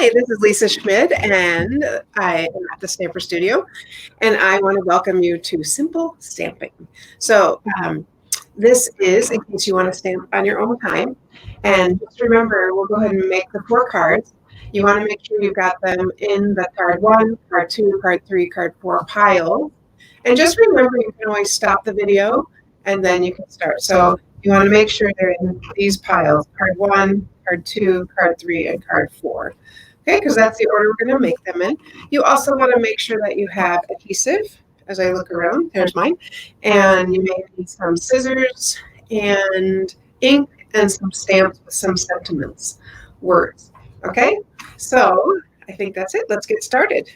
Hi, this is Lisa Schmid, and I am at the Stamper Studio, and I want to welcome you to Simple Stamping. So, this is in case you want to stamp on your own time. And just remember, we'll go ahead and make the 4 cards. You want to make sure you've got them in the card 1, card 2, card 3, card 4 pile. And just remember, you can always stop the video, and then you can start. So, you want to make sure they're in these piles, card 1, card 2, card 3, and card 4. Okay, because that's the order we're going to make them in. You also want to make sure that you have adhesive. As I look around, there's mine. And you may need some scissors and ink and some stamps with some sentiments, words. Okay, so I think that's it. Let's get started.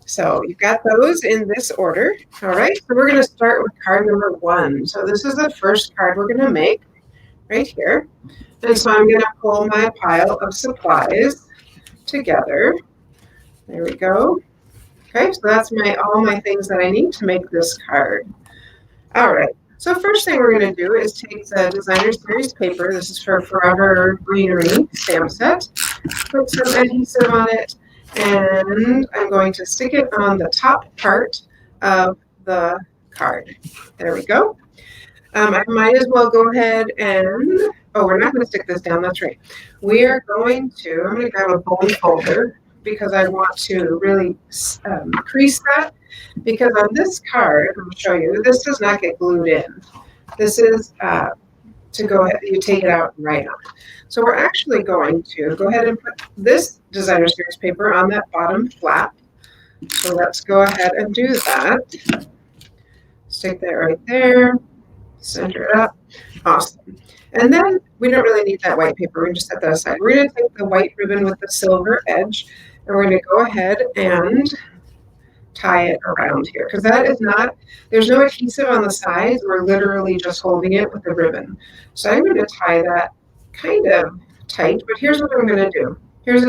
So you've got those in this order. All right, so we're going to start with card number 1. So this is the first card we're going to make right here. And so I'm going to pull my pile of supplies together. There we go. Okay, so that's all my things that I need to make this card. All right, so first thing we're going to do is take the Designer Series paper. This is for Forever Greenery stamp set. Put some adhesive on it, and I'm going to stick it on the top part of the card. There we go. I might as well go ahead and, we're not going to stick this down, that's right. I'm going to grab a bone folder because I want to really crease that, because on this card, I'm going to show you, this does not get glued in. This is to go ahead, you take it out and write on it. So we're actually going to go ahead and put this Designer Series paper on that bottom flap. So let's go ahead and do that. Stick that right there. Center it up. Awesome. And then we don't really need that white paper. We can just set that aside. We're going to take the white ribbon with the silver edge, and we're going to go ahead and tie it around here, because that is not, there's no adhesive on the sides. We're literally just holding it with the ribbon. So I'm going to tie that kind of tight, but here's what I'm going to do. Here's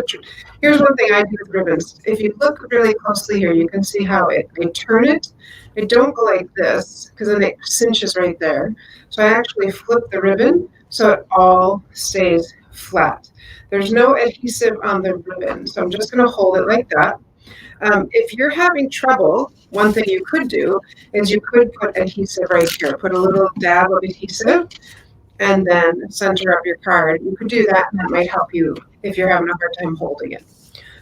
one thing I do with ribbons. If you look really closely here, you can see how I turn it. I don't go like this, because then it cinches right there. So I actually flip the ribbon so it all stays flat. There's no adhesive on the ribbon, so I'm just going to hold it like that. If you're having trouble, one thing you could do is you could put adhesive right here. Put a little dab of adhesive and then center up your card. You could do that, and that might help you if you're having a hard time holding it.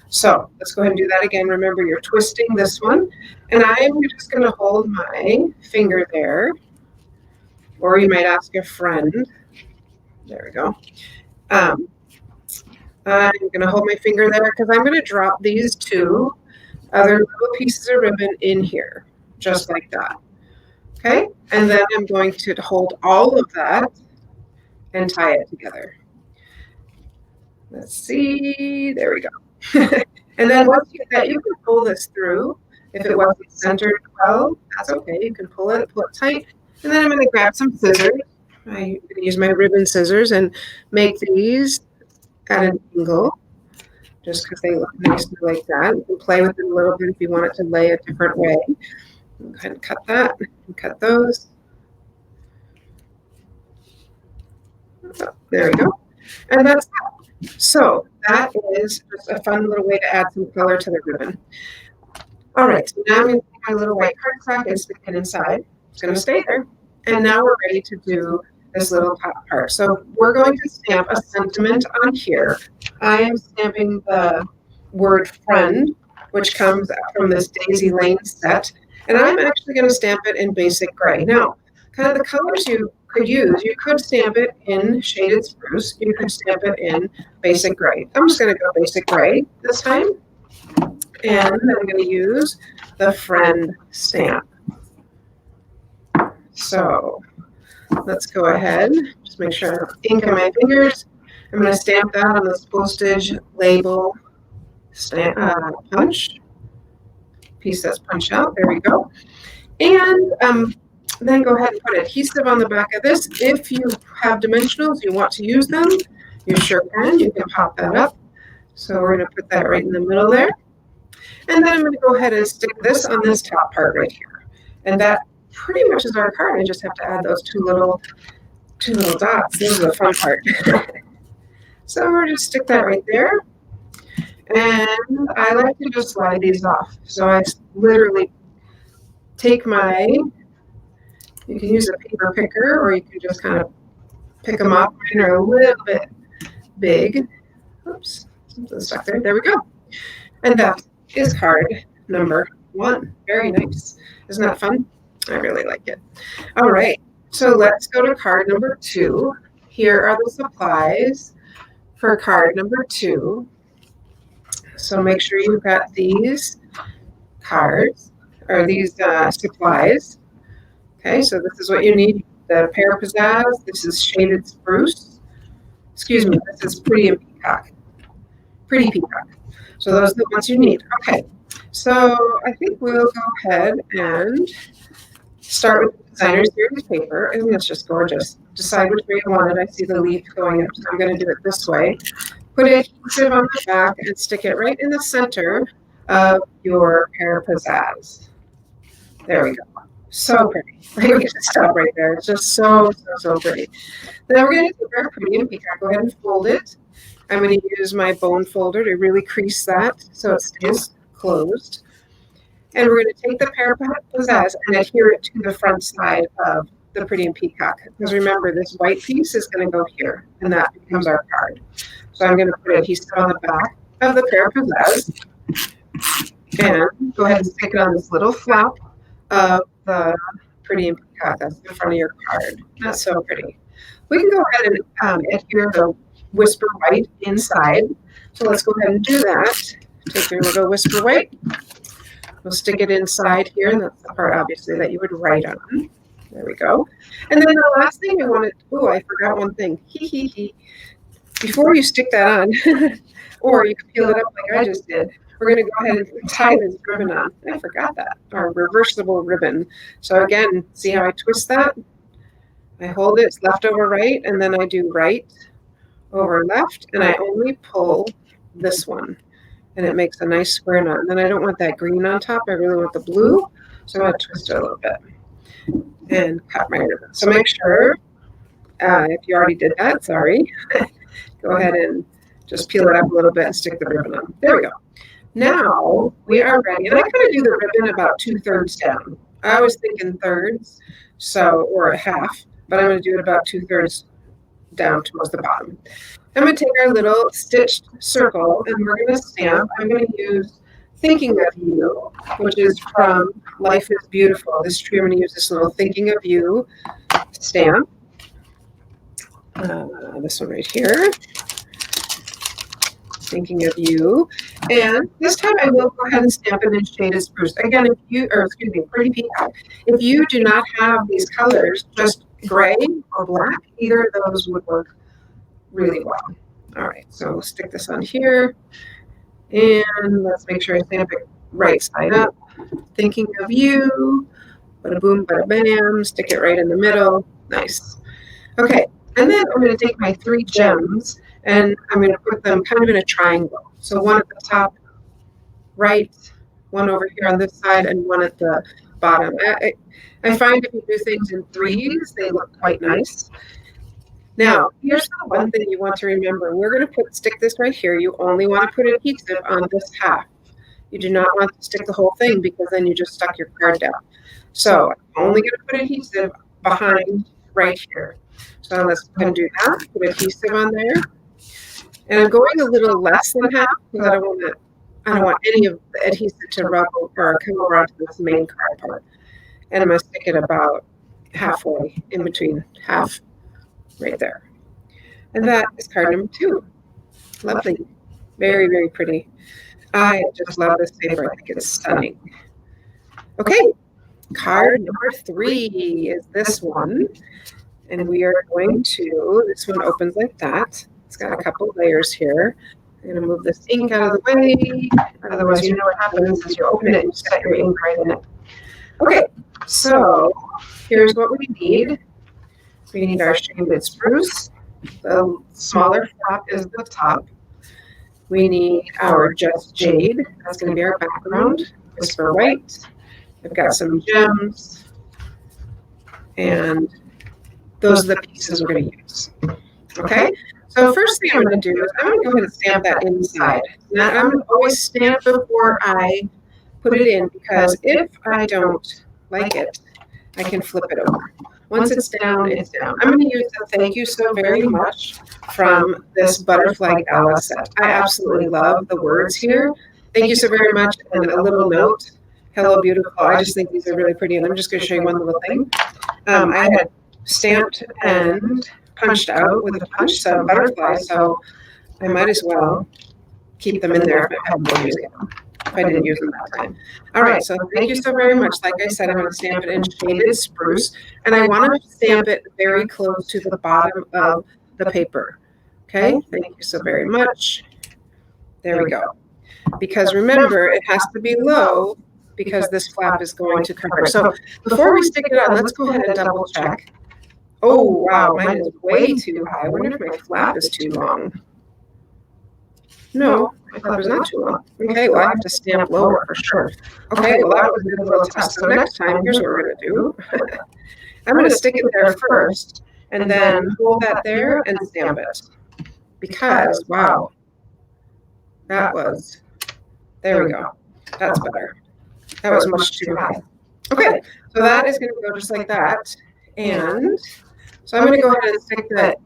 So let's go ahead and do that again. Remember, you're twisting this one, and I'm just going to hold my finger there, or you might ask a friend. There we go. I'm going to hold my finger there because I'm going to drop these 2 other little pieces of ribbon in here, just like that. Okay, and then I'm going to hold all of that and tie it together. Let's see, there we go. And then once you get that, you can pull this through. If it wasn't centered well, that's okay. You can pull it tight. And then I'm going to grab some scissors. I'm going to use my ribbon scissors and make these at an angle, just because they look nicely like that. You can play with it a little bit if you want it to lay a different way. Go ahead and cut that and cut those. There we go. And that's that. So that is just a fun little way to add some color to the ribbon. All right, so now I'm going to take my little white cardstock and stick it inside. It's going to stay there. And now we're ready to do this little top part. So we're going to stamp a sentiment on here. I am stamping the word friend, which comes from this Daisy Lane set. And I'm actually going to stamp it in basic gray. Now, kind of the colors you could use, you could stamp it in shaded spruce. You could stamp it in basic gray. I'm just going to go basic gray this time. And I'm going to use the friend stamp. So let's go ahead. Just make sure I have ink on my fingers. I'm going to stamp that on this postage label stamp, punch. Piece that's punched out. There we go. And then go ahead and put adhesive on the back of this. If you have dimensionals, you want to use them, you sure can. You can pop that up. So we're going to put that right in the middle there. And then I'm going to go ahead and stick this on this top part right here. And that pretty much is our card. I just have to add those two little dots. This is the fun part. So we're going to stick that right there. And I like to just slide these off. So I literally take my, you can use a paper picker or you can just kind of pick them up. Mine are a little bit big. Oops, something stuck there. There we go. And that is card number 1. Very nice. Isn't that fun? I really like it. All right. So let's go to card number 2. Here are the supplies for card number 2. So make sure you've got these cards or these supplies. Okay, so this is what you need. The Pear Pizzazz. This is Shaded Spruce. Excuse me, this is Pretty and Peacock. Pretty Peacock. So those are the ones you need. Okay, so I think we'll go ahead and start with the designer series paper. And it's just gorgeous. Decide which way you want it. I see the leaf going up, so I'm going to do it this way. Put adhesive on the back and stick it right in the center of your Pear Pizzazz. There we go. So pretty. We can stop right there. It's just so pretty. Then we're going to take our Pretty and Peacock. Go ahead and fold it. I'm going to use my bone folder to really crease that so it stays closed. And we're going to take the Pear Pizzazz and adhere it to the front side of the Pretty and Peacock. Because remember, this white piece is going to go here, and that becomes our card. So I'm going to put adhesive on the back of the Pear Pizzazz and go ahead and stick it on this little flap of the Pretty and Peacock. That's the front of your card. That's so pretty. We can go ahead and adhere the Whisper White inside. So let's go ahead and do that. Take your little Whisper White. We'll stick it inside here, and that's the part, obviously, that you would write on. There we go. And then the last thing I wanted, I forgot one thing. Before you stick that on, or you can peel it up like I just did, we're going to go ahead and tie this ribbon on. I forgot that. Our reversible ribbon. So again, see how I twist that? I hold it, it's left over right, and then I do right over left, and I only pull this one. And it makes a nice square knot. And then I don't want that green on top. I really want the blue. So I'm going to twist it a little bit and cut my ribbon. So make sure, if you already did that, sorry, go ahead and just peel it up a little bit and stick the ribbon on. There we go. Now we are ready. And I'm going to do the ribbon about 2/3 down. I was thinking thirds, or a half, but I'm going to do it about 2/3 down towards the bottom. I'm going to take our little stitched circle and we're going to stamp. I'm going to use Thinking of You, which is from Life is Beautiful. This tree, I'm going to use this little Thinking of You stamp. This one right here. Thinking of You. And this time I will go ahead and stamp it in Shaded Spruce. Again, Pretty Peacock. If you do not have these colors, just gray or black, either of those would work really well. All right, so we'll stick this on here. And let's make sure I stamp it right side up. Thinking of You. Bada boom, bada bam. Stick it right in the middle. Nice. Okay, and then I'm going to take my 3 gems and I'm going to put them kind of in a triangle. So one at the top right, one over here on this side, and one at the bottom. I find if you do things in 3s, they look quite nice. Now, here's the one thing you want to remember. We're going to stick this right here. You only want to put adhesive on this half. You do not want to stick the whole thing because then you just stuck your card down. So I'm only going to put adhesive behind right here. So let's go ahead and do that. Put adhesive on there. And I'm going a little less than half because I don't want any of the adhesive to rub or come over onto this main card part. And I'm going to stick it about halfway in between half right there. And that is card number 2. Lovely. Very, very pretty. I just love this paper. I think it's stunning. Okay, card number 3 is this one. And we are going to, this one opens like that. It's got a couple layers here. I'm going to move this ink out of the way. Otherwise, you know what happens is you open it and you set your ink right in it. Okay, so here's what we need. We need our Shaded Spruce. The smaller flap is the top. We need our Just Jade. That's going to be our background. Whisper White. I've got some gems. And those are the pieces we're going to use. Okay? So first thing I'm going to do is I'm going to go ahead and stamp that inside. Now I'm going to always stamp before I put it in, because if I don't like it, I can flip it over. Once it's down, it's down. I'm going to use the "Thank you so very much" from this Butterfly Gala set. I absolutely love the words here. Thank you so very much, and a little note. Hello, beautiful. I just think these are really pretty, and I'm just going to show you one little thing. I had stamped and punched out with a punch some butterflies, so I might as well keep them in there if I didn't use them that time. All right, so thank you so very much. Like I said, I'm going to stamp it in shaded spruce, and I want to stamp it very close to the bottom of the paper. Okay, thank you so very much. There we go. Because remember, it has to be low because this flap is going to cover. So before we stick it on, let's go ahead and double check. Oh, wow, mine is way too high. I wonder if my flap is too long. No, my flap is not too long. Okay, well, I have to stamp lower for sure. Okay, well, that was a good little test. So next time, here's what we're going to do. I'm going to stick it there first, and then hold that there and stamp it. Because, wow, that was, there we go. That's better. That was much too high. Okay, so that is going to go just like that. And so I'm going to go ahead and stick that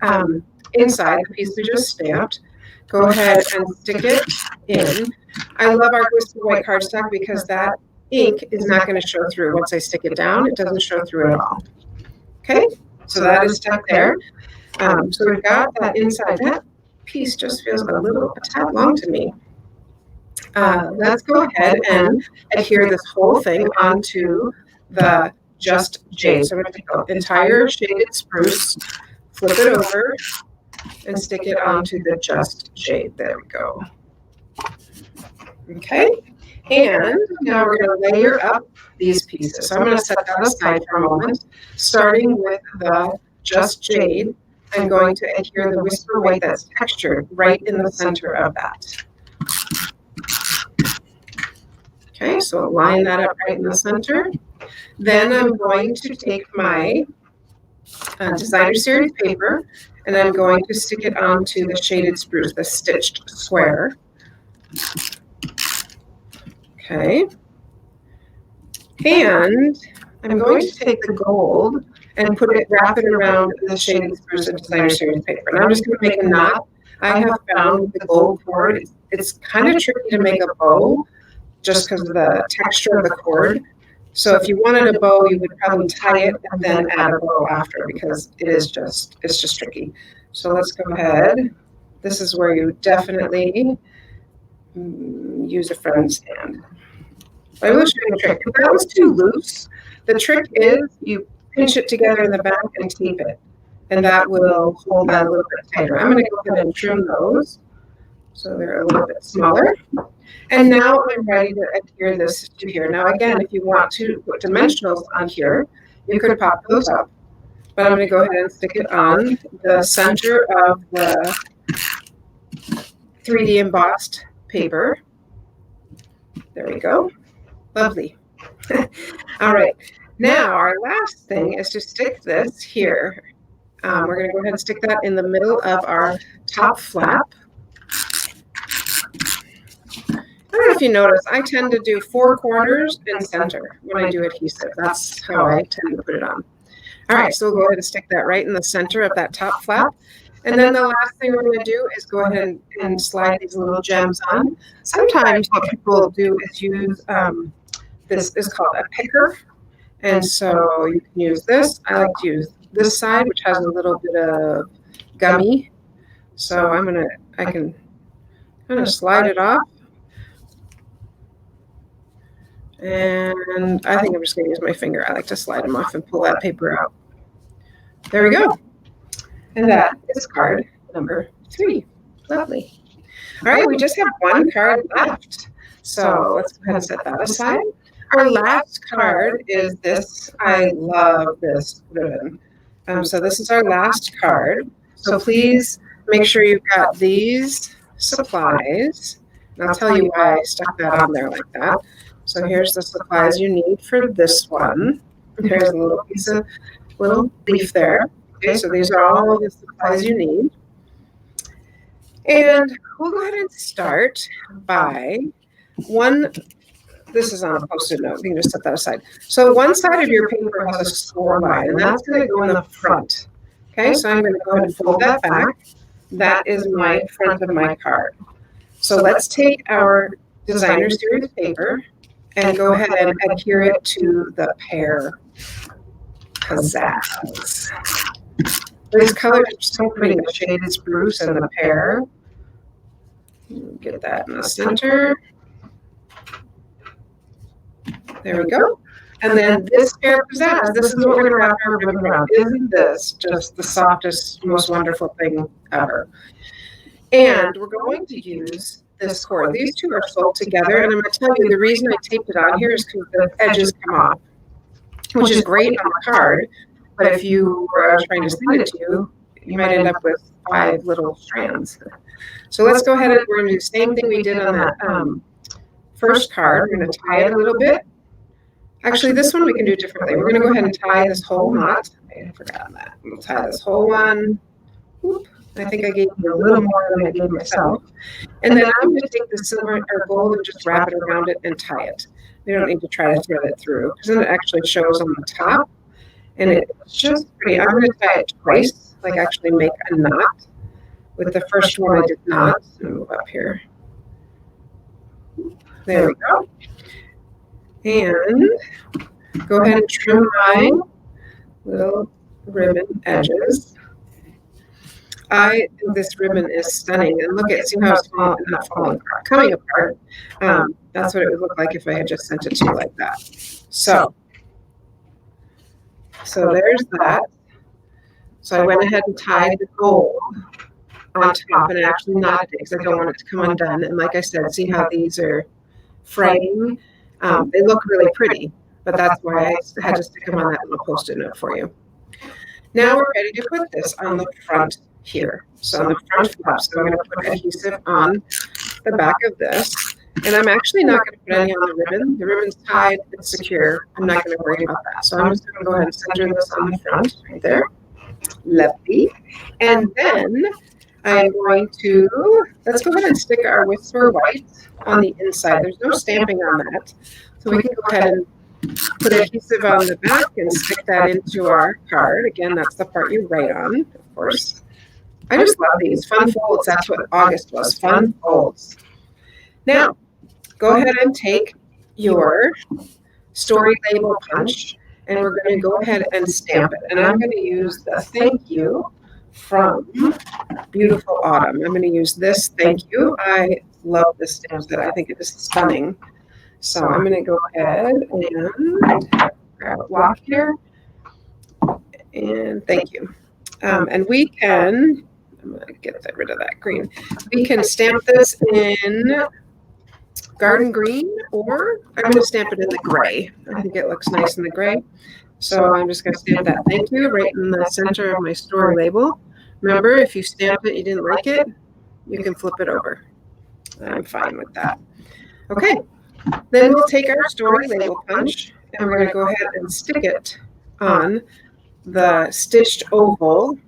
inside the piece we just stamped. Go ahead and stick it in. I love our Whisper White cardstock because that ink is not going to show through. Once I stick it down, it doesn't show through at all. Okay, so that is stuck there. So we've got that inside. That piece just feels a tad long to me. Let's go ahead and adhere this whole thing onto the Just Jade. So I'm going to take the entire shaded spruce, flip it over, and stick it onto the Just Jade. There we go. Okay, and now we're going to layer up these pieces. So I'm going to set that aside for a moment. Starting with the Just Jade, I'm going to adhere the Whisper White that's textured right in the center of that. Okay, so line that up right in the center. Then I'm going to take my Designer Series paper, and I'm going to stick it onto the shaded spruce, the stitched square. Okay. And I'm going to take the gold and wrap it around the shaded spruce of Designer Series paper. And I'm just going to make a knot. I have found the gold cord, it's kind of tricky to make a bow just because of the texture of the cord. So if you wanted a bow, you would probably tie it and then add a bow after, because it's just tricky. So let's go ahead. This is where you definitely use a friend's hand. I will show you a trick. If that was too loose, the trick is you pinch it together in the back and tape it, and that will hold that a little bit tighter. I'm going to go ahead and trim those so they're a little bit smaller. And now I'm ready to adhere this to here. Now again, if you want to put dimensionals on here, you could pop those up. But I'm going to go ahead and stick it on the center of the 3D embossed paper. There we go. Lovely. All right. Now our last thing is to stick this here. We're going to go ahead and stick that in the middle of our top flap. I don't know if you notice, I tend to do 4 corners and center when I do adhesive. That's how I tend to put it on. All right, so we'll go ahead and stick that right in the center of that top flap. And then the last thing we're going to do is go ahead and slide these little gems on. Sometimes what people do is use, this is called a picker. And so you can use this. I like to use this side, which has a little bit of gummy. So I can kind of slide it off. And I think I'm just going to use my finger. I like to slide them off and pull that paper out. There we go. And that is card number 3. Lovely. All right, we just have 1 card left. So let's go ahead and set that aside. Our last card is this. I love this ribbon. So this is our last card. So please make sure you've got these supplies. And I'll tell you why I stuck that on there like that. So here's the supplies you need for this one. There's a little little leaf there. Okay, so these are all of the supplies you need. And we'll go ahead and start by this is on a Post-it note. You can just set that aside. So one side of your paper has a score line, and that's going to go in the front. Okay, so I'm going to go ahead and fold that back. That is my front of my card. So let's take our designer series paper and go ahead and adhere it to the pear pizzazz. These colors are so pretty. The shaded spruce and the pear. Get that in the center. There we go. And then this pear pizzazz, this is what we're going to wrap our ribbon around. Isn't this just the softest, most wonderful thing ever? And we're going to use this cord. These two are sold together, and I'm going to tell you the reason I taped it on here is because the edges come off, which is great on the card, but if you were trying to send it to you, you might end up with 5 little strands. So let's go ahead and we're going to do the same thing we did on that first card. We're going to tie it a little bit. Actually, this one we can do differently. We're going to go ahead and tie this whole knot. I forgot that. We'll tie this whole one. Whoop. I think I gave you a little more than I gave myself. And then I'm going to take the silver or gold and just wrap it around it and tie it. We don't need to try to thread it through because then it actually shows on the top. And it's just pretty. I'm going to tie it twice, like actually make a knot. With the first one, I did not. Move up here. There we go. And go ahead and trim my little ribbon edges. I think this ribbon is stunning. And look at, see how it's not falling apart, coming apart. That's what it would look like if I had just sent it to you like that. So there's that. So I went ahead and tied the gold on top and actually knotted it because I don't want it to come undone. And like I said, see how these are fraying? They look really pretty, but that's why I had to stick them on that little Post-it note for you. Now we're ready to put this on the front here. So on the front flap, so I'm going to put adhesive on the back of this. And I'm actually not going to put any on the ribbon. The ribbon's tied, it's secure. I'm not going to worry about that. So I'm just going to go ahead and center this on the front right there. Lovely. And then I'm going to, let's go ahead and stick our Whisper White on the inside. There's no stamping on that. So we can go ahead and put adhesive on the back and stick that into our card. Again, that's the part you write on, of course. I just love these. Fun folds, that's what August was, fun folds. Now, go ahead and take your story label punch, and we're going to go ahead and stamp it. And I'm going to use the thank you from Beautiful Autumn. I'm going to use this thank you. I love this stamp set. I think it is stunning. So I'm going to go ahead and grab a block here. And thank you. And we can, I'm going to get rid of that green. We can stamp this in garden green, or I'm going to stamp it in the gray. I think it looks nice in the gray. So I'm just going to stamp that thank you right in the center of my story label. Remember, if you stamp it, you didn't like it, you can flip it over. I'm fine with that. Okay, then we'll take our story label punch and we're going to go ahead and stick it on the stitched oval.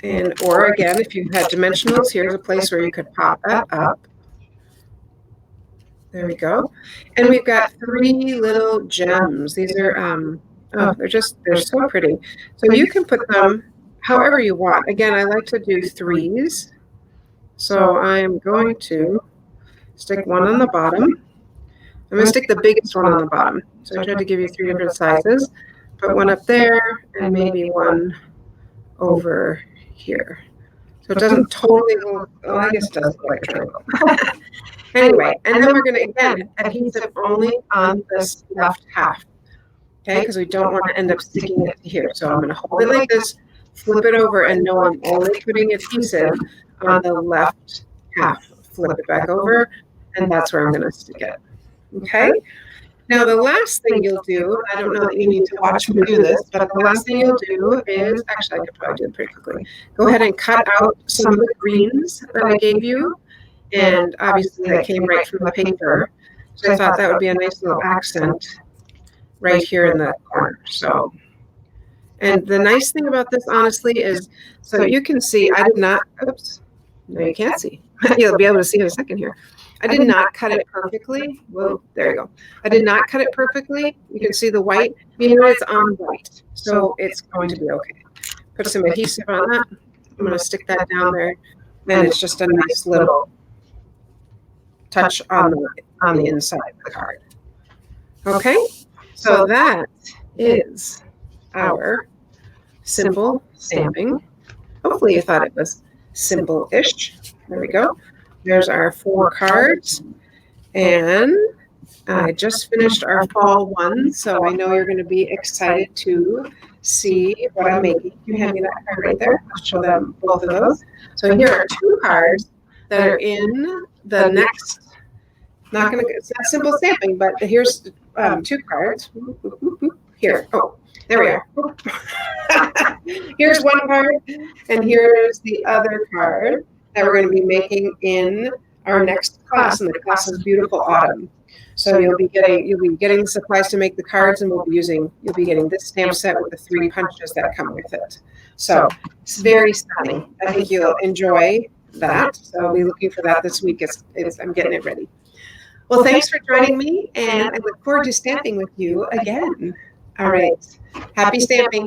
And or again, if you had dimensionals, here's a place where you could pop that up. There we go. And we've got 3 little gems. These are, they're so pretty. So you can put them however you want. Again, I like to do 3s. So I'm going to stick one on the bottom. I'm going to stick the biggest one on the bottom. So I tried to give you 3 different sizes. Put one up there and maybe one over here. So it doesn't totally look, well, I guess it does look like a triangle. Anyway, and then we're going to, again, adhesive only on this left half, okay, because we don't want to end up sticking it here. So I'm going to hold it like this, flip it over, and know I'm only putting adhesive on the left half. Flip it back over, and that's where I'm going to stick it, okay? Now, the last thing you'll do, I don't know that you need to watch me do this, but the last thing you'll do is, actually, I could probably do it pretty quickly. Go ahead and cut out some of the greens that I gave you. And obviously that came right from the paper. So I thought that would be a nice little accent right here in the corner. So, and the nice thing about this, honestly, is so you can see I did not, oops, No, you can't see. You'll be able to see in a second here. I did not cut it perfectly. Whoa, there you go. I did not cut it perfectly. You can see the white. You know, it's on white, so it's going to be okay. Put some adhesive on that. I'm going to stick that down there, and it's just a nice little touch on the inside of the card. Okay, so that is our simple stamping. Hopefully you thought it was simple-ish. There we go. There's our 4 cards. And I just finished our fall one, so I know you're going to be excited to see what I'm making. You hand me that card right there. I'll show them both of those. So here are 2 cards that are in the next, not going to, it's not simple stamping, but here's 2 cards. Here. Oh, there we are. Here's one card, and here's the other card that we're going to be making in our next class, and the class is Beautiful Autumn. So you'll be getting the supplies to make the cards, and you'll be getting this stamp set with the 3 punches that come with it. So it's very stunning. I think you'll enjoy that. So I'll be looking for that this week. I'm getting it ready. Well, thanks for joining me, and I look forward to stamping with you again. All right. Happy stamping.